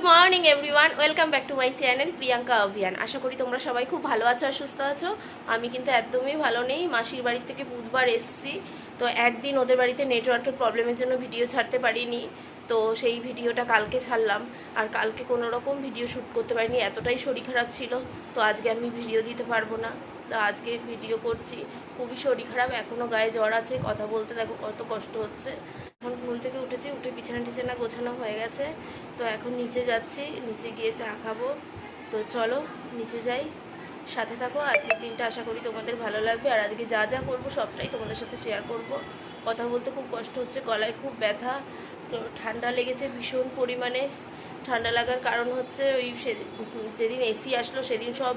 Morning everyone, welcome back to my channel Priyanka Abhiyan. আশা করি তোমরা সবাই খুব ভালো আছো আর সুস্থ আছো। আমি কিন্তু একদমই ভালো নেই। মাসির বাড়ি থেকে বুধবার এসেছি, তো একদিন ওদের বাড়িতে নেটওয়ার্কের প্রবলেমের জন্য ভিডিও ছাড়তে পারিনি। তো সেই ভিডিওটা কালকে ছাড়লাম, আর কালকে কোনো রকম ভিডিও শ্যুট করতে পারিনি, এতটাই শরীর খারাপ ছিল। তো আজকে আমি ভিডিও দিতে পারবো না, তো আজকে ভিডিও করছি। খুবই শরীর খারাপ, এখনও গায়ে জ্বর আছে, কথা বলতে দেখো কত কষ্ট হচ্ছে। এখন ঘুম থেকে উঠেছি, উঠে বিছানা টিছানা গোছানো হয়ে গেছে। তো এখন নিচে যাচ্ছি, নিচে গিয়ে চা খাবো। তো চলো নিচে যাই, সাথে থাকো। আজকের দিনটা আশা করি তোমাদের ভালো লাগবে, আর আজকে যা যা করবো সবটাই তোমাদের সাথে শেয়ার করব। কথা বলতে খুব কষ্ট হচ্ছে, গলায় খুব ব্যথা, তো ঠান্ডা লেগেছে ভীষণ পরিমাণে। ঠান্ডা লাগার কারণ হচ্ছে ওই যেদিন এসি আসলো সেদিন সব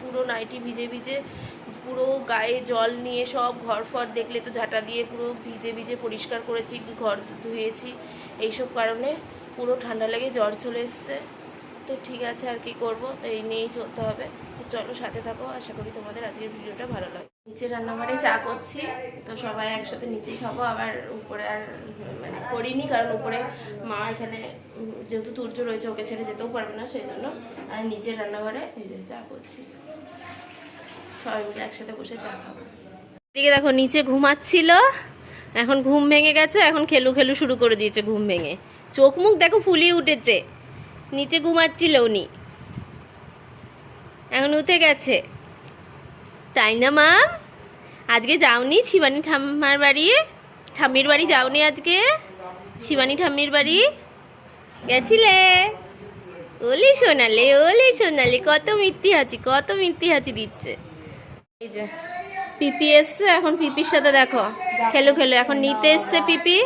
পুরো নাইটি ভিজে ভিজে, পুরো গায়ে জল নিয়ে সব ঘর ফর দেখলে তো ঝাঁটা দিয়ে পুরো ভিজে ভিজে পরিষ্কার করেছি, ঘর ধুয়েছি। এইসব কারণে পুরো ঠান্ডা লেগে জ্বর চলে এসছে। তো ঠিক আছে, আর কি করবো, তো এই নিয়েই চলতে হবে। তো চলো সাথে থাকো, আশা করি তোমাদের আজকের ভিডিওটা ভালো লাগে। নিচে রান্নাঘরে চা করছি, তো সবাই একসাথে নিচেই খাবো। আবার উপরে আর মানে করিনি, কারণ উপরে মা এখানে যেহেতু তুর্য রয়েছে, ওকে ছেড়ে যেতেও পারবে না, সেই জন্য আর নিচের রান্নাঘরে এই যে চা করছি, সবাই মিলে একসাথে বসে চা খাবো। এদিকে দেখো নিচে ঘুমাচ্ছিল, এখন ঘুম ভেঙে গেছে, এখন খেলু খেলু শুরু করে দিয়েছে। ঘুম ভেঙে চোখ মুখ দেখো ফুলিয়ে উঠেছে। নিচে ঘুমাচ্ছিল উনি, এখন উঠে গেছে, তাই না মা? আজকে যাওনি শিবানী ঠাম্মার বাড়ি? ঠাম্মির বাড়ি যাওনি আজকে? শিবানী ঠাম্মির বাড়ি গেছিলে? ওলি সোনালে, ওলি সোনালে, কত মিথ্যি হাঁচি, কত মিথ্যি হাঁচি দিচ্ছে। এই যে পিপি এসছে, এখন পিপির সাথে দেখো খেলো খেলো। এখন নিতে এসছে পিপি,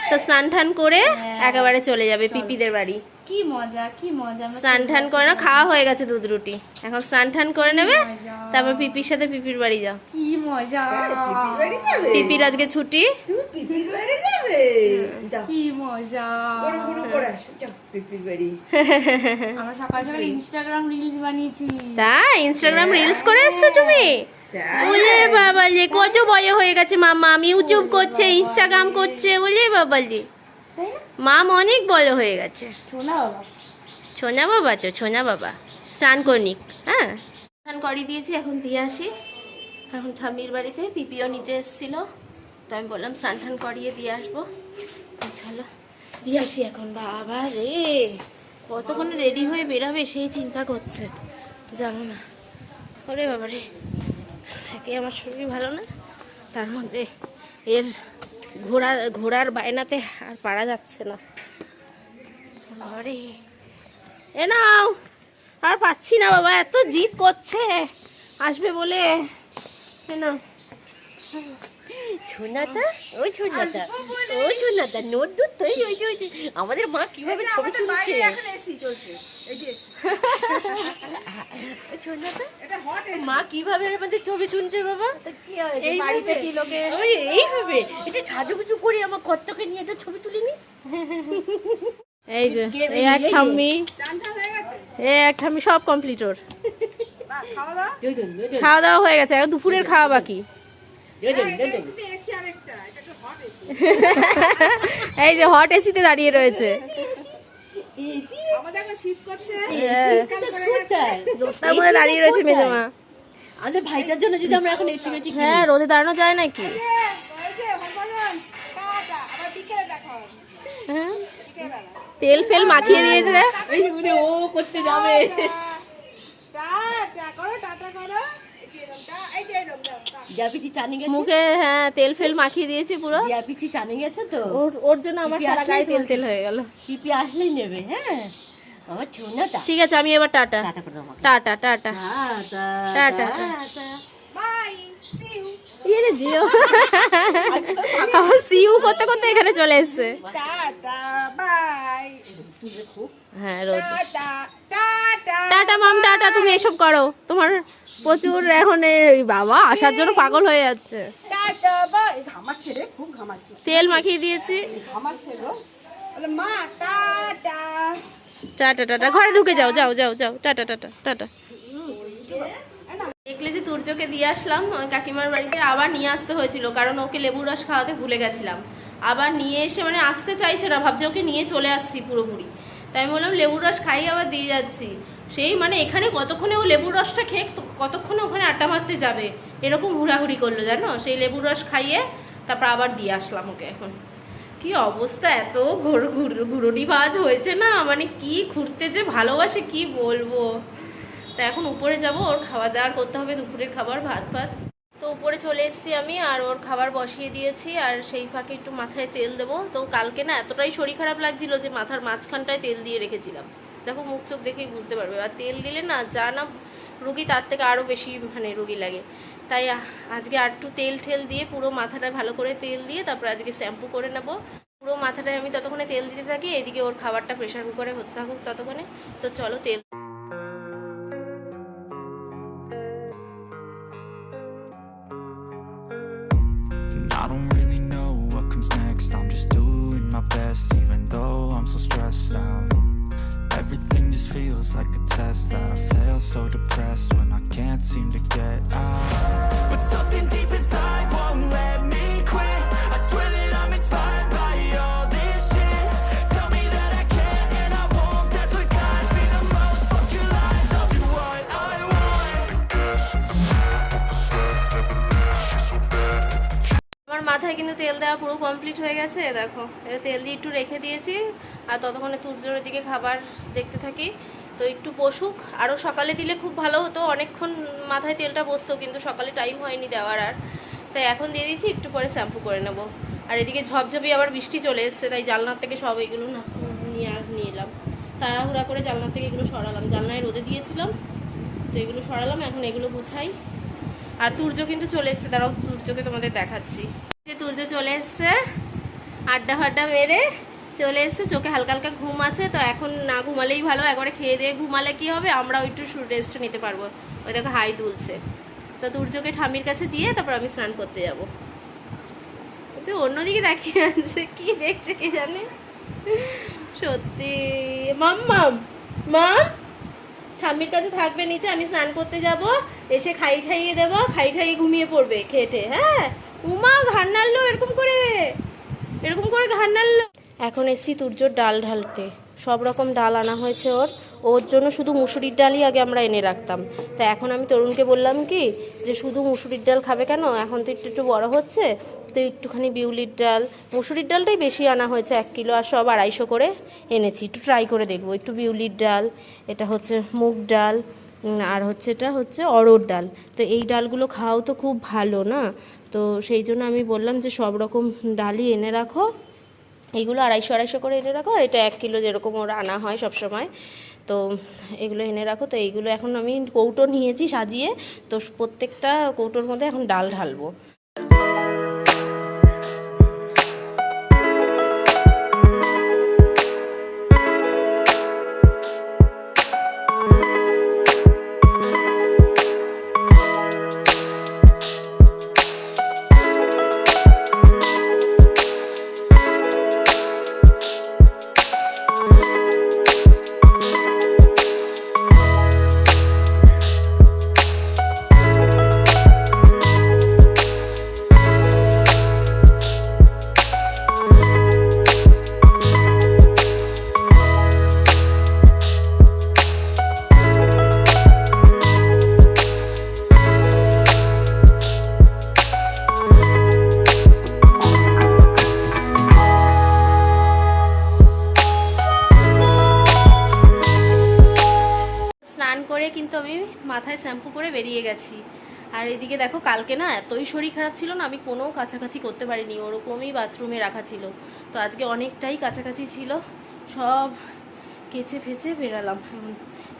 তো স্নান টান করে একেবারে চলে যাবে পিপিদের বাড়ি। কি মজা, কি মজা। স্নান টান করে না, খাওয়া হয়ে গেছে দুধ রুটি, এখন স্নান টান করে নেবে, তারপর পিপির সাথে পিপির বাড়ি যাও। কি মজা, পিপির আজকে ছুটি। পিপির বাড়ি যাবে? যাও, কি মজা। গুরু করে আসো, যাও পিপির বাড়ি। আমরা সকাল সকাল ইনস্টাগ্রাম রিলস বানিয়েছি। তাই ইনস্টাগ্রাম রিলস করে এসছো তুমি? ওলে বাবালে, কত বড় হয়ে গেছে মামা, আমি ইউটিউব করছে, ইনস্টাগ্রাম করছে। ওলে বাবালে, মাম অনেক বড় হয়ে গেছে। শোনা বাবা, সোনা বাবা, তো সোনা বাবা স্নান করনিক। হ্যাঁ, স্নান করিয়ে দিয়েছি, এখন দিয়ে আসি। এখন ঠাম্মির বাড়িতে পিপিও নিতে এসেছিল, তো আমি বললাম স্নান টান করিয়ে দিয়ে আসবো। চলো দিয়ে আসি এখন। বাবা রে, কতক্ষণে রেডি হয়ে বেরাবে সেই চিন্তা করছে, জানো না? ওরে বাবা রে, একে আমার শরীর ভালো না, তার মধ্যে এর ঘোড়ার বায়নাতে আর পারা যাচ্ছে না। আরে এ নাও, আর পাচ্ছি না বাবা, এত জিদ করছে আসবে বলে। না ছোনাটা, ওই ছোনাটা, ওই ছোনাটা নদূর তো, ওই যে আমাদের মা কিভাবে ছবি তুলছে। এখন এসি চলছে, এই যে এসি। ওই ছোনাটা, এটা হট এসি। মা কিভাবে আমাদের ছবি তুলছে বাবা। কি হয়েছে বাড়িতে কি লোকে? ওই এইভাবে এটা সাজুগুজু করে আমার কর্তকে নিয়ে তো ছবি তুলিনি। এই যে এই এক ঠাম্মি, চান টান হয়ে গেছে? এই এক ঠাম্মি, সব কমপ্লিট ওর। বাহ, খাওয়া দাওয়া? খাওয়া দাওয়া হয়ে গেছে, এখন দুপুরের খাওয়া বাকি। এটা কিন্তু এসি আরেকটা, এটা একটা হট এসি। এই যে হট এসিতে দাঁড়িয়ে রয়েছে। আমাদের এখন শীত করছে, হ্যাঁ। শীতকাল করে গেছে। তার মধ্যে দাঁড়িয়ে রয়েছে মেজমা। আমাদের ভাইটার জন্য যদি আমরা এখন এসি মেচি হ্যাঁ, রোদে দাঁড়ানো যায় নাকি? ওই যে হরভজন, টাটা, আবার বিকেলে দেখা হবে। হ্যাঁ, বিকেলবেলা। তেল ফেল মাখিয়ে দিয়েছে। এই মানে ও করতে যাবে। টাটা করো, টাটা করো। এই যে এরকম, এই যে এরকম দাও, টাটা। দিয়া পিছি চানি গেছে, মুখে হ্যাঁ তেল ফেল মাখিয়ে দিয়েছি পুরো। দিয়া পিছি চানি গেছে তো, ওর জন্য আমার সারা গায়ে তেল তেল হয়ে গেল। পিপি আসলেই নেবে। হ্যাঁ আমার ছোনাটা, ঠিক আছে, আমি এবার টাটা টাটা করে দাও আমাকে। টাটা টাটা টাটা টাটা। Bye, see you. ইয়ে জিও আমার সিউ করতে করতে এখানে চলে এসছে। টাটা, বাই। হ্যাঁ রোদ। টাটা, টাটা। টাটা মাম, টাটা। তুমি এসব করো, তোমার প্রচুর এখন এই বাবা আসার জন্য পাগল হয়ে যাচ্ছে। Tata, by. ঘামাচ্ছে রে, খুব ঘামাচ্ছে। তেল মাখিয়ে দিয়েছি। ঘামাচ্ছে গো। বলে মা টাটা। টাটা টাটা, ঘরে ঢুকে যাও, যাও যাও যাও, টাটা টাটা টাটা। দেখলে যে তুর্যকে দিয়ে আসলাম ওই কাকিমার বাড়িতে, আবার নিয়ে আসতে হয়েছিল কারণ ওকে লেবুর রস খাওয়াতে ভুলে গেছিলাম। আবার নিয়ে এসে মানে আসতে চাইছে না, ভাবছে ওকে নিয়ে চলে আসছি পুরোপুরি। তাই আমি বললাম লেবুর রস খাই আবার দিয়ে যাচ্ছি। সেই মানে এখানে কতক্ষণে ও লেবুর রসটা খেয়ে কতক্ষণে ওখানে আড্ডা মারতে যাবে এরকম হুড়াহুড়ি করলো জানো। সেই লেবুর রস খাইয়ে তারপর আবার দিয়ে আসলাম ওকে। এখন কি অবস্থা, এত ঘুরুনি বাজ হয়েছে না, মানে কি ঘুরতে যে ভালোবাসে কি বলবো। তা এখন উপরে যাব, ওর খাওয়া দাওয়া করতে হবে, দুপুরের খাবার ভাত ভাত। তো উপরে চলে এসেছি আমি, আর ওর খাবার বসিয়ে দিয়েছি, আর সেই ফাঁকে একটু মাথায় তেল দেবো। তো কালকে না এতটাই শরীর খারাপ লাগছিল যে মাথার মাঝখানটায় তেল দিয়ে রেখেছিলাম। দেখো মুখ চোখ দেখেই বুঝতে পারবে। আর তেল দিলে না যা না রুগী তার থেকে আরও বেশি মানে রুগী লাগে। তাই আজকে আর একটু তেল ঠেল দিয়ে পুরো মাথাটায় ভালো করে তেল দিয়ে তারপর আজকে শ্যাম্পু করে নেবো। পুরো মাথাটায় আমি ততক্ষণে তেল দিতে থাকি, এদিকে ওর খাবারটা প্রেশার কুকারে হতে থাকুক ততক্ষণে। তো চলো তেল। I don't really know what comes next. I'm just doing my best, even though I'm so stressed out. Everything just feels like a test that I fail, so depressed when I can't seem to get out. But something deep inside won't let me quit. I swear that I'm inspired by all this shit. Tell me that I can't and I won't. That's what guides me the most. Fuck your lies, I'll do what I want. আমার মাথায় কিন্তু তেল দেওয়া পুরো complete হয়ে গেছে দেখো। এবার তেল দিয়ে একটু রেখে দিয়েছি, আর ততক্ষণে তুর্যর দিকে খাবার দেখতে থাকি। তো একটু বসুক, আরও সকালে দিলে খুব ভালো হতো, অনেকক্ষণ মাথায় তেলটা বসতো, কিন্তু সকালে টাইম হয়নি দেওয়ার আর। তাই এখন দিয়ে দিয়েছি, একটু পরে শ্যাম্পু করে নেবো। আর এদিকে ঝপঝপি আবার বৃষ্টি চলে এসছে, তাই জানলার থেকে সব এগুলো না নিয়ে এলাম, তাড়াহুড়া করে জানলার থেকে এগুলো সরালাম। জানলায় রোদে দিয়েছিলাম, তো এগুলো সরালাম, এখন এগুলো গুছাই। আর তুর্য কিন্তু চলে এসছে, দাঁড়াও তুর্যকে তোমাদের দেখাচ্ছি। যে তুর্য চলে এসছে, আড্ডা ফাড্ডা মেরে চলে এসছে, চোখে হালকা হালকা ঘুম আছে। তো এখন না ঘুমালেই ভালো, একবারে খেয়ে দিয়ে ঘুমালে কি হবে, আমরাও একটু রেস্ট নিতে পারবো। ওই দেখো হাই তুলছে। তো তুর্যকে ঠামির কাছে দিয়ে তারপর আমি স্নান করতে যাবো। তো অন্যদিকে দেখিয়ে আছে, কি দেখছে কে জানে। সত্যি মাম্মাম মাম ঠাম্মির কাছে থাকবে নিচে, আমি স্নান করতে যাব, এসে খাইয়ে দেবো, খাইয়ে ঘুমিয়ে পড়বে খেটে। হ্যাঁ উমা ঘাড় নাড়লো, এরকম করে ঘাড় নাড়লো। এখন এসছি তুর্যর ডাল ঢালতে, সব রকম ডাল আনা হয়েছে ওর জন্য। শুধু মুসুরির ডালই আগে আমরা এনে রাখতাম। তা এখন আমি তরুণকে বললাম কি যে শুধু মুসুরির ডাল খাবে কেন, এখন তো একটু বড় হচ্ছে, তো একটুখানি বিউলির ডাল, মুসুরির ডালটাই বেশি আনা হয়েছে 1 কিলো, আর সব 250 করে এনেছি। একটু ট্রাই করে দেখবো। একটু বিউলির ডাল, এটা হচ্ছে মুগ ডাল, আর এটা হচ্ছে অড়হর ডাল। তো এই ডালগুলো খাওয়াও তো খুব ভালো না, তো সেই জন্য আমি বললাম যে সব রকম ডালই এনে রাখো, এইগুলো 250 করে এনে রাখো, আর এটা 1 কিলো যেরকম ওরা আনা হয় সবসময়, তো এগুলো এনে রাখো। তো এইগুলো এখন আমি কৌটো নিয়েছি সাজিয়ে, তো প্রত্যেকটা কৌটোর মধ্যে এখন ডাল ঢালবো। কিন্তু আমি মাথায় শ্যাম্পু করে বেরিয়ে গেছি। আর এদিকে দেখো কালকে না এতই শরীর খারাপ ছিল না, আমি কোনো কাছাকাছি করতে পারিনি, ওরকমই বাথরুমে রাখা ছিল। তো আজকে অনেকটাই কাছাকাছি ছিল, সব কেচে ফেচে বেরালাম।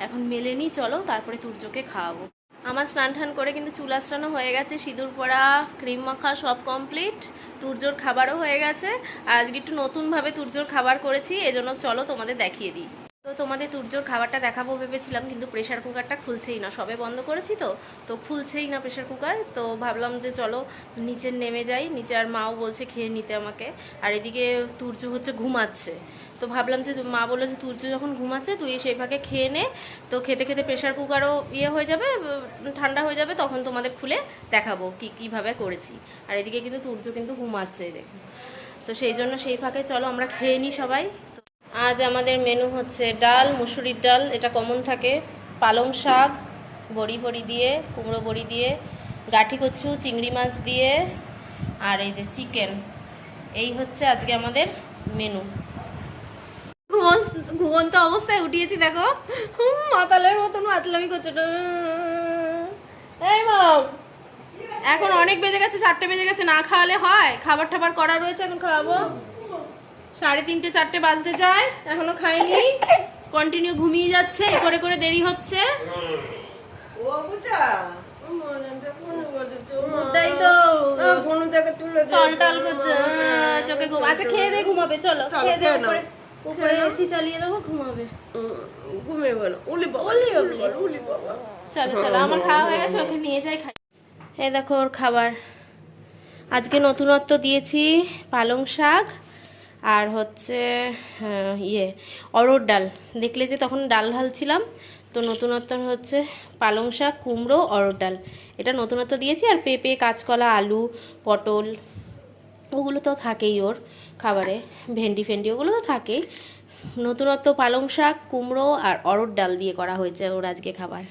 এখন মেলে নিই, চলো তারপরে তুর্যকে খাওয়াবো। আমার স্নান টান করে কিন্তু চুল আঁচড়ানো হয়ে গেছে, সিঁদুর পরা, ক্রিম মাখা সব কমপ্লিট, তুর্যর খাবারও হয়ে গেছে। আর আজকে একটু নতুনভাবে তুর্যর খাবার করেছি, এজন্য চলো তোমাদের দেখিয়ে দিই। তো তোমাদের তুর্যর খাবারটা দেখাবো ভেবেছিলাম, কিন্তু প্রেশার কুকারটা খুলছেই না, সবে বন্ধ করেছি তো খুলছেই না প্রেশার কুকার। তো ভাবলাম যে চলো নিচে নেমে যাই, নিচে আর মাও বলছে খেয়ে নিতে আমাকে। আর এদিকে তুর্য ঘুমাচ্ছে, তো ভাবলাম যে মা বললো যে তুর্য যখন ঘুমাচ্ছে তুই সেই ফাঁকে খেয়ে নে, তো খেতে খেতে প্রেশার কুকারও হয়ে যাবে, ঠান্ডা হয়ে যাবে, তখন তোমাদের খুলে দেখাবো কীভাবে করেছি। আর এদিকে কিন্তু তুর্য ঘুমাচ্ছে দেখুন, তো সেই জন্য সেই ফাঁকে চলো আমরা খেয়ে নিই সবাই। আজ আমাদের মেনু হচ্ছে ডাল, মুসুরির ডাল, এটা কমন থাকে, পালং শাক বড়ি ফড়ি দিয়ে, কুমড়ো বড়ি দিয়ে, গাঠি কচু, চিংড়ি মাছ দিয়ে, আর এই যে চিকেন। এই হচ্ছে আজকে আমাদের মেনু। ঘুমন্ত অবস্থায় উঠিয়েছি, দেখো মাতালের মতন মাতলামি করছে। এই মাম, এখন অনেক বেজে গেছে, 4টে বেজে গেছে, না খাওয়ালে হয়? খাবার টাবার করা রয়েছে, এখন খাওয়াবো। 3:30 4টে বাজতে যায়, এখনো খাইনি, কন্টিনিউ ঘুমিয়ে যাচ্ছে, এ করে করে দেরি হচ্ছে। ওটাই তো টলটল করছে, চোখে ঘুম। আচ্ছা খেয়ে দিয়ে ঘুমাবে, চলো খেয়ে দিয়ে উপরে এসি চালিয়ে দেবো, ঘুমাবে। ঘুমিয়ে বলো উলি বাবা। চলো চলো, আমার খাওয়া হয়ে গেছে, ওকে নিয়ে যাই খাই। এই দেখো ওর খাবার। আজকে নতুনত্ব দিয়েছি পালং শাক আর হচ্ছে অরহর ডাল। দেখলে যে তখন ডাল ঢালছিলাম, তো নতুনত্ব হচ্ছে পালং শাক, কুমড়ো, অরহর ডাল, এটা নতুনত্ব দিয়েছি। আর পেঁপে, কাঁচকলা, আলু, পটল, ওগুলো তো থাকেই ওর খাবারে, ভেন্ডি ফেন্ডি ওগুলো তো থাকেই। নতুনত্ব পালং শাক, কুমড়ো আর অরহর ডাল দিয়ে করা হয়েছে ওর আজকে খাবার।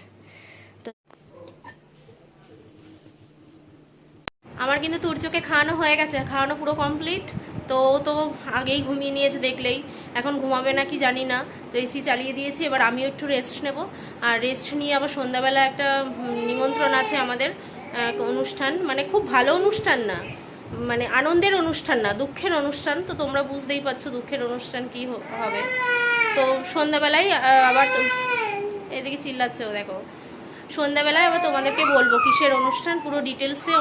আমার কিন্তু তুর্যকে খাওয়ানো হয়ে গেছে, খাওয়ানো পুরো কমপ্লিট। তো ও তো আগেই ঘুমিয়ে নিয়েছে দেখলেই, এখন ঘুমাবে না কি জানি না। তো এসি চালিয়ে দিয়েছি, এবার আমিও একটু রেস্ট নেব। আর রেস্ট নিয়ে আবার সন্ধ্যাবেলা একটা নিমন্ত্রণ আছে আমাদের, এক অনুষ্ঠান, মানে খুব ভালো অনুষ্ঠান না, মানে আনন্দের অনুষ্ঠান না, দুঃখের অনুষ্ঠান। তো তোমরা বুঝতেই পারছো দুঃখের অনুষ্ঠান কি হবে। তো সন্ধ্যাবেলায় আবার এদিকে চিল্লাচ্ছে ও, দেখো সন্ধ্যাবেলায় আবার তোমাদেরকে বলবো কিসের অনুষ্ঠান, পুরো ডিটেলসে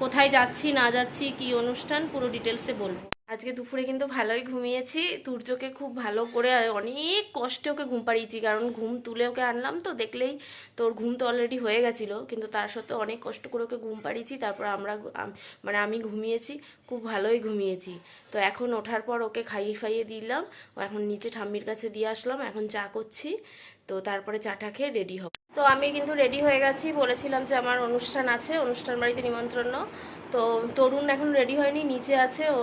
কোথায় যাচ্ছি না যাচ্ছি, কি অনুষ্ঠান, পুরো ডিটেলসে বলবো। আজকে দুপুরে কিন্তু ভালোই ঘুমিয়েছি। তুর্যকে খুব ভালো করে অনেক কষ্টে ওকে ঘুম পাড়িয়েছি, কারণ ঘুম তুলে ওকে আনলাম, তো দেখলেই তোর ঘুম তো অলরেডি হয়ে গেছিলো, কিন্তু তার সত্ত্বেও অনেক কষ্ট করে ওকে ঘুম পাড়িয়েছি। তারপর আমি ঘুমিয়েছি, খুব ভালোই ঘুমিয়েছি। তো এখন ওঠার পর ওকে খাইয়ে ফাইয়ে দিলাম, ও এখন নিচে ঠাম্মির কাছে দিয়ে আসলাম, এখন চা করছি। তো তারপরে চাটা খেয়ে রেডি হব। তো আমি কিন্তু রেডি হয়ে গেছি, বলেছিলাম যে আমার অনুষ্ঠান আছে, অনুষ্ঠান বাড়িতে নিমন্ত্রণ। তো তরুণ এখন রেডি হয়নি, নিচে আছে ও,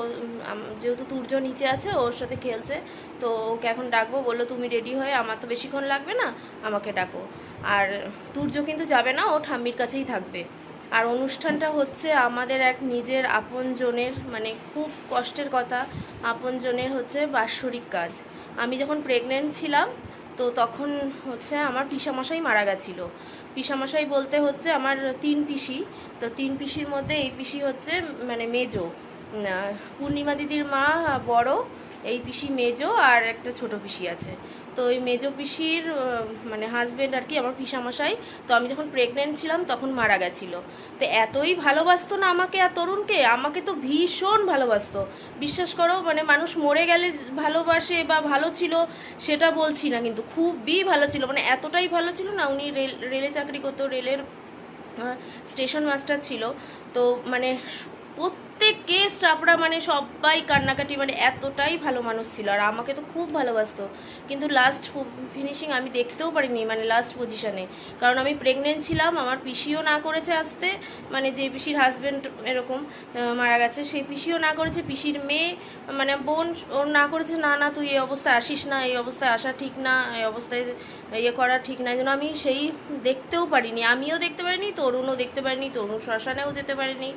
যেহেতু তুর্য নিচে আছে, ওর সাথে খেলছে। তো ওকে এখন ডাকবো, বললো তুমি রেডি হয়ে, আমার তো বেশিক্ষণ লাগবে না, আমাকে ডাকো। আর তুর্য কিন্তু যাবে না, ও ঠাম্মির কাছেই থাকবে। আর অনুষ্ঠানটা হচ্ছে আমাদের এক নিজের আপনজনের, মানে খুব কষ্টের কথা, আপনজনের হচ্ছে বাৎসরিক কাজ। আমি যখন প্রেগনেন্ট ছিলাম, তো তখন হচ্ছে আমার পিসামশাই মারা গেছিলো। পিসামশাই বলতে হচ্ছে আমার 3 পিসি। তো 3 পিসির মধ্যে এই পিসি হচ্ছে মানে মেজো, পূর্ণিমা দিদির মা বড়, এই পিসি মেজো, আর একটা ছোট পিসি আছে। তো ওই মেজো পিসির মানে হাজব্যান্ড আর কি আমার পিসামশাই। তো আমি যখন প্রেগনেন্ট ছিলাম তখন মারা গেছিলো। তো এতই ভালোবাসতো না আমাকে আর তরুণকে, আমাকে তো ভীষণ ভালোবাসতো, বিশ্বাস করো। মানে মানুষ মরে গেলে ভালোবাসে বা ভালো ছিল সেটা বলছি না, কিন্তু খুবই ভালো ছিল, মানে এতটাই ভালো ছিল না। উনি রেলে চাকরি করতো, রেলের স্টেশন মাস্টার ছিল। তো মানে প্রত্যেককে স্টাফরা মানে সবাই কান্নাকাটি, মানে এতটাই ভালো মানুষ ছিল, আর আমাকে তো খুব ভালোবাসতো। কিন্তু লাস্ট ফিনিশিং আমি দেখতেও পারিনি, মানে লাস্ট পজিশনে, কারণ আমি প্রেগনেন্ট ছিলাম। আমার পিসিও না করেছে আসতে, মানে যে পিসির হাজব্যান্ড এরকম মারা গেছে, সেই পিসিও না করেছে, পিসির মেয়ে মানে বোন ওর না করেছে, না না তুই এই অবস্থায় আসিস না, এই অবস্থায় আসা ঠিক না, এই অবস্থায় ইয়ে করা ঠিক না। এই জন্য আমি সেই দেখতেও পারিনি, আমিও দেখতে পারিনি, তরুণও দেখতে পারিনি, তরুণ শ্মশানেও যেতে পারিনি।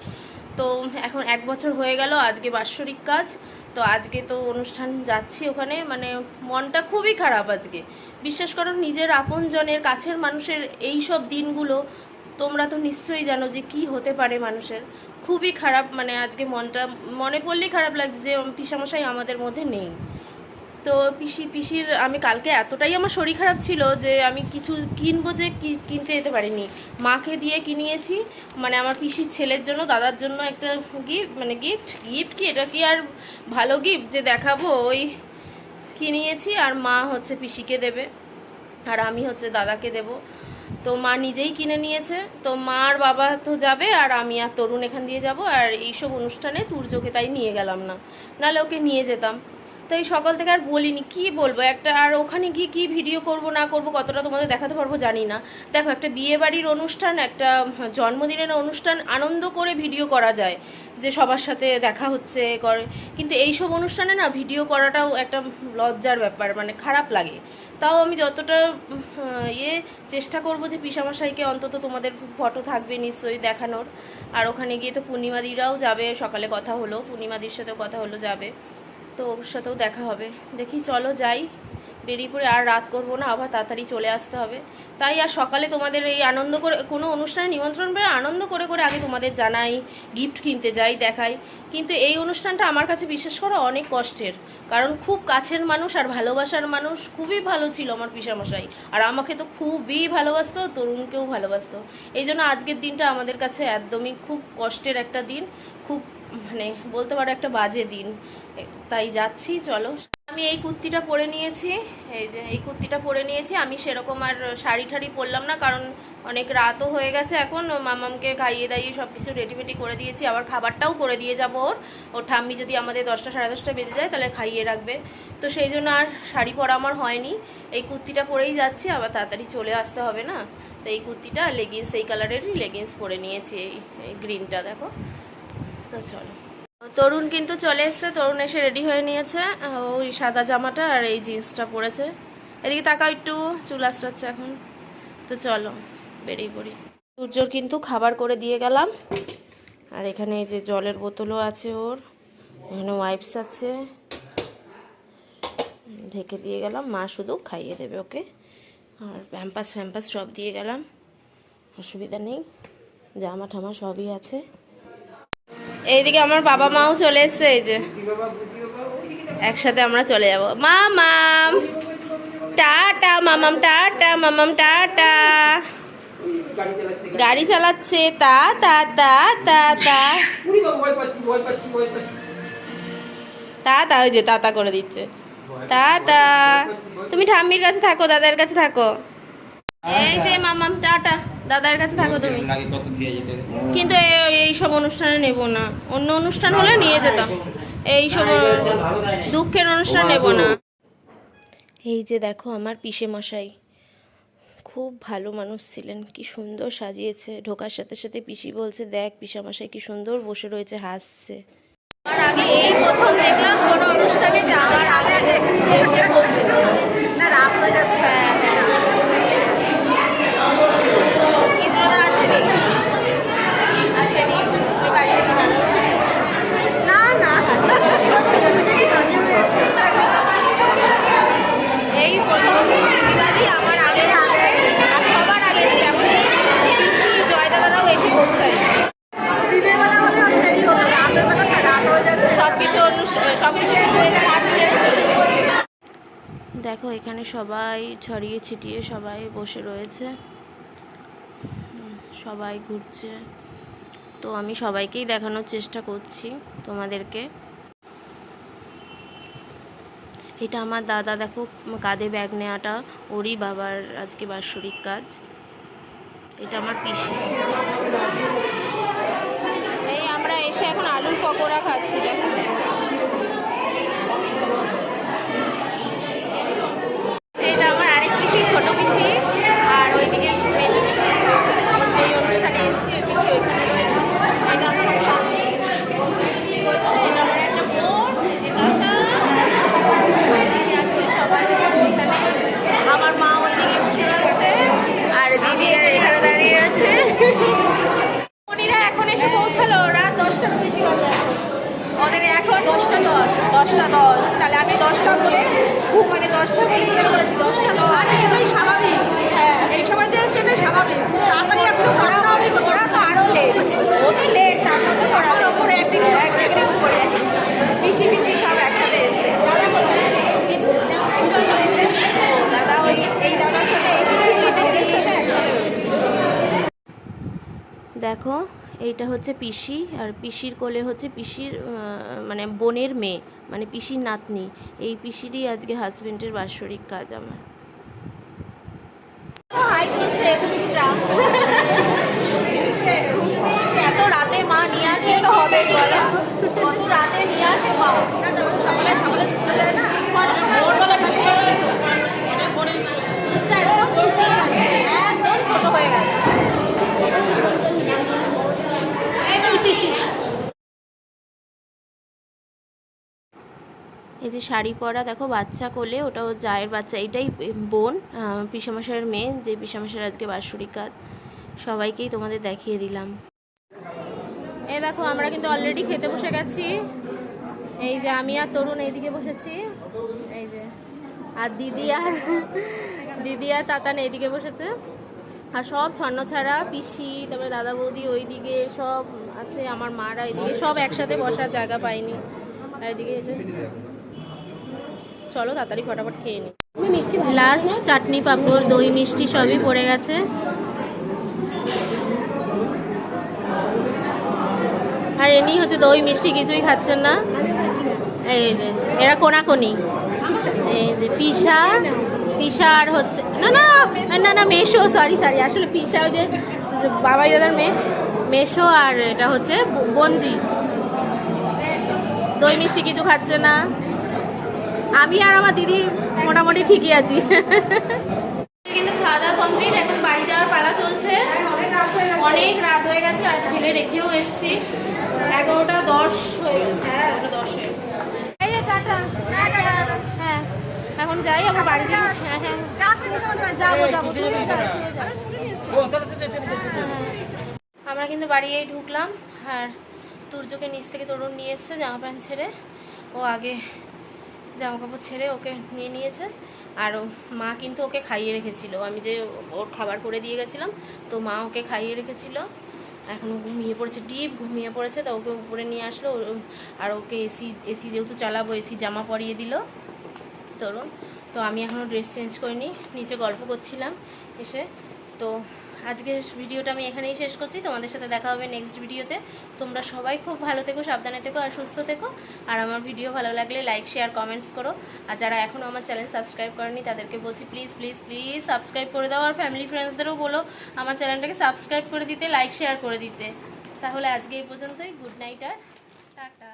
তো এখন 1 বছর হয়ে গেল, আজকে বাৎসরিক কাজ। তো আজকে তো অনুষ্ঠান যাচ্ছি ওখানে, মানে মনটা খুবই খারাপ আজকে, বিশ্বাস করো। নিজের আপনজনের কাছের মানুষের এই সব দিনগুলো তোমরা তো নিশ্চয়ই জানো যে কি হতে পারে মানুষের, খুবই খারাপ। মানে আজকে মনটা মনে পড়লেই খারাপ লাগছে যে পিসামশাই আমাদের মধ্যে নেই। তো পিসির আমি কালকে এতটাই আমার শরীর খারাপ ছিল যে আমি কিছু কিনবো যে কিনতে যেতে পারিনি, মাকে দিয়ে কিনিয়েছি, মানে আমার পিসির ছেলের জন্য, দাদার জন্য একটা গিফট কি এটা কি আর ভালো গিফট যে দেখাবো, ওই কিনিয়েছি। আর মা হচ্ছে পিসিকে দেবে, আর আমি হচ্ছে দাদাকে দেব। তো মা নিজেই কিনে নিয়েছে। তো মা আর বাবা তো যাবে, আর আমি আর তরুণ এখান দিয়ে যাব। আর এইসব অনুষ্ঠানে তুর্যকে তাই নিয়ে গেলাম না, নাহলে ওকে নিয়ে যেতাম। তো এই সকাল থেকে আর বলিনি, কি বলবো একটা, আর ওখানে গিয়ে কী ভিডিও করব না করব কতটা তোমাদের দেখাতে পারবো জানি না। দেখো একটা বিয়ে বাড়ির অনুষ্ঠান, একটা জন্মদিনের অনুষ্ঠান আনন্দ করে ভিডিও করা যায়, যে সবার সাথে দেখা হচ্ছে করে, কিন্তু এইসব অনুষ্ঠানে না ভিডিও করাটাও একটা লজ্জার ব্যাপার, মানে খারাপ লাগে। তাও আমি যতটা চেষ্টা করব যে পিসামশাইকে অন্তত তোমাদের ফটো থাকবে নিশ্চয়ই দেখানোর। আর ওখানে গিয়ে তো পূর্ণিমাদিরাও যাবে, সকালে কথা হলো, পূর্ণিমাদির সাথেও কথা হলো যাবে, তো ওর সাথেও দেখা হবে। দেখি চলো যাই, বেরিয়ে পড়ে, আর রাত করবো না, আবার তাড়াতাড়ি চলে আসতে হবে। তাই আর সকালে তোমাদের এই আনন্দ করে কোনো অনুষ্ঠানে নিমন্ত্রণ পেলে আনন্দ করে করে আগে তোমাদের জানাই, গিফট কিনতে যাই, দেখাই। কিন্তু এই অনুষ্ঠানটা আমার কাছে বিশেষ করে অনেক কষ্টের, কারণ খুব কাছের মানুষ আর ভালোবাসার মানুষ, খুবই ভালো ছিল আমার পিসামশাই, আর আমাকে তো খুবই ভালোবাসতো, তরুণকেও ভালোবাসতো। এই জন্য আজকের দিনটা আমাদের কাছে একদমই খুব কষ্টের একটা দিন, খুব মানে বলতে পারো একটা বাজে দিন। তাই যাচ্ছি, চলো। আমি এই কুর্তিটা পরে নিয়েছি, এই যে এই কুর্তিটা পরে নিয়েছি। আমি সেরকম আর শাড়ি ঠাড়ি পরলাম না, কারণ অনেক রাতও হয়ে গেছে এখন। মামামকে খাইয়ে দাইয়ে সব কিছু রেডিমেডি করে দিয়েছি, আবার খাবারটাও করে দিয়ে যাবো ওর ঠাম্মি যদি আমাদের 10টা সাড়ে 10টা বেজে যায় তাহলে খাইয়ে রাখবে, তো সেই জন্য আর শাড়ি পরা আমার হয়নি। এই কুর্তিটা পরেই যাচ্ছি, আবার তাড়াতাড়ি চলে আসতে হবে না, তো এই কুর্তিটা আর লেগিংস, এই কালারেরই লেগিংস পরে নিয়েছি, এই গ্রিনটা দেখো। তো চলো, তরুণ কিন্তু চলে এসছে, তরুণ এসে রেডি হয়ে নিয়েছে, ওই সাদা জামাটা আর এই জিন্সটা পরেছে। এদিকে তাকাও একটু, চুল আসছে এখন। তো চলো বেরিয়ে পড়ি। সূর্যর কিন্তু খাবার করে দিয়ে গেলাম, আর এখানে এই যে জলের বোতলও আছে ওর, এখানে ওয়াইপস আছে, ঢেকে দিয়ে গেলাম। মা শুধু খাইয়ে দেবে ওকে, আর প্যাম্পাস ফ্যাম্পাস সব দিয়ে গেলাম, অসুবিধা নেই, জামা ঠামা সবই আছে। এইদিকে আমার বাবা মাও চলে এসছে, এই যে একসাথে আমরা চলে যাব। মামাম টাটা, মামাম টাটা, মামাম টাটা। গাড়ি চালাচ্ছে, তা তা তা তা তা তা তা, ওই যে তাতা করে দিচ্ছে, তা তা। তুমি ঠাম্মির কাছে থাকো, দাদার কাছে থাকো। এই যে মামাম টাটা, দাদার কাছে থাকো তুমি। কিন্তু এইসব অনুষ্ঠানে নেব না, অন্য অনুষ্ঠান হলে নিয়ে যেতাম, এইসব দুঃখের অনুষ্ঠান নেব না। এই যে দেখো আমার পিসে মশাই, খুব ভালো মানুষ ছিলেন, কি সুন্দর সাজিয়েছে। ঢোকার সাথে সাথে পিসি বলছে, দেখ পিসামশাই কি সুন্দর বসে রয়েছে, হাসছে। আমার আগে এই প্রথম দেখলাম কোনো অনুষ্ঠানে যে আমার আগে এসে পৌঁছেছে, না রাত হয়ে যাচ্ছে। এই প্রথম আমার আগে আর সবার আগে পিসি জয় দাদারাও এসে পৌঁছায়। দেখো এখানে সবাই ছড়িয়ে ছিটিয়ে সবাই বসে রয়েছে, সবাই ঘুরছে, তো আমি সবাইকেই দেখানোর চেষ্টা করছি তোমাদেরকে। এটা আমার দাদা, দেখো কাঁধে ব্যাগ নেওয়াটা ওরই বাবার আজকে বাৎসরিক কাজ। এটা আমার পিসি। এই আমরা এসে এখন আলুর পকোড়া খাচ্ছি, দেখো। এটা আমার আরেক পিসি, ছোট পিসি, আর ওইদিকে মেজো পিসি। এই অনুষ্ঠানে এসেছি, ওই পিসি ওইখানে রয়েছে। এটা আমার সামনে, এটা আমার একটা বোন, আছে সবাই এখানে। আমার মা ওইদিকে বসে রয়েছে, আর দিদি আর এখানে দাঁড়িয়ে আছে। উনিরা এখন এসে পৌঁছালো, রাত 10টার বেশি বাজে ওদের, এখন 10টা 10, তাহলে আমি 10টা বলে মানে 10টা বলে ইয়ে করেছি, 10টা 10। এটাই স্বাভাবিক, হ্যাঁ এই সময় যে সেটাই স্বাভাবিক। তাড়াতাড়ি আসলে ওরা তো আরও লেট, ওদের লেট, তারপর তো ওর ওপরে এক ডিগ্রি উপরে পিসি পিসি সব একসাথে এসছে। দাদা ওই এই দাদার সাথে এই পিসির ছেলের সাথে একসাথে। দেখো এইটা হচ্ছে পিসি, আর পিসির কোলে হচ্ছে পিসির মানে বোনের মেয়ে, মানে পিসির নাতনি। এই পিসিরই আজকে হাজবেন্ডের বাৎসরিক কাজ আমার। হাই করছে বুঝুরা, এত রাতে মা নিয়ে আসে তো হবে বলো, কত রাতে নিয়ে আসে মা। সকালে সকালে স্কুলে যায় না, ভোরবেলা স্কুলে গেলে তো একদম ছুটে গেছে, একদম ছোট হয়ে গেছে। এই যে শাড়ি পরা দেখো বাচ্চা কোলে, ওটা ওর জায়ের বাচ্চা, এটাই বোন পিসামশাইয়ের মেয়ে, যে পিসামশাইয়ের আজকে বাৎসরিক কাজ। সবাইকেই তোমাদের দেখিয়ে দিলাম। এই দেখো আমরা কিন্তু অলরেডি খেতে বসে গেছি। এই যে আমি আর তরুণ এইদিকে বসেছি, এই যে, আর দিদি আর তাতান এইদিকে বসেছে। আর সব ছন্ন ছাড়া পিসি, তারপরে দাদা বৌদি ওইদিকে সব আছে, আমার মারা এইদিকে, সব একসাথে বসার জায়গা পাইনি। আর এদিকে চলো তাড়াতাড়ি ফটাফট খেয়ে নিই। লাস্ট চাটনি পাঁপড় দই মিষ্টি সবই পড়ে গেছে। আর এমনি হচ্ছে দই মিষ্টি কিছুই খাচ্ছেন না। এই যে এরা কোনাকোনি, এই যে পিসা আর হচ্ছে না না না না মেশো, সরি আসলে পিসা ওই যে বাবাই দাদার মেয়ে মেশো, আর এটা হচ্ছে বঞ্জি। দই মিষ্টি কিছু খাচ্ছে না। আমি আর আমার দিদি মোটামুটি ঠিকই আছি। কিন্তু খাওয়া দাওয়া কমপ্লিট, এখন বাড়ি যাওয়ার পালা চলছে। অনেক রাত হয়ে গেছে আর ছেলে রেখেও এসছি। 11:10 হয়ে গেছে। হ্যাঁ 10 হয়ে গেছে। হ্যাঁ এখন যাই, আমরা বাড়ি যাবো। হ্যাঁ যাবো। আমরা কিন্তু বাড়ি ঢুকলাম, আর তুর্যকে নিচ থেকে তরুণ নিয়ে এসছে জামা প্যান্ট ছেড়ে। ও আগে জামা কাপড় ছেড়ে ওকে নিয়ে নিয়েছে। আর মা কিন্তু ওকে খাইয়ে রেখেছিল, আমি যে ওর খাবার করে দিয়ে গেছিলাম, তো মা ওকে খাইয়ে রেখেছিল। এখনও ঘুমিয়ে পড়েছে, ডিপ ঘুমিয়ে পড়েছে। তো ওকে উপরে নিয়ে আসলো, আর ওকে এসি যেহেতু চালাবো, এসি জামা পরিয়ে দিল তরুণ। তো আমি এখনও ড্রেস চেঞ্জ করিনি, নিচে গল্প করছিলাম এসে। তো আজকের ভিডিওটা আমি এখানেই শেষ করছি। তোমাদের সাথে দেখা হবে নেক্সট ভিডিওতে। তোমরা সবাই খুব ভালো থেকো, সাবধানে থেকো আর সুস্থ থেকো। আর আমার ভিডিও ভালো লাগলে লাইক শেয়ার কমেন্টস করো। আর যারা এখনও আমার চ্যানেল সাবস্ক্রাইব করেনি তাদেরকে বলছি প্লিজ সাবস্ক্রাইব করে দাও। আর ফ্যামিলি ফ্রেন্ডসদেরও বলো আমার চ্যানেলটাকে সাবস্ক্রাইব করে দিতে, লাইক শেয়ার করে দিতে। তাহলে আজকে এই পর্যন্তই। গুড নাইট আর টাটা।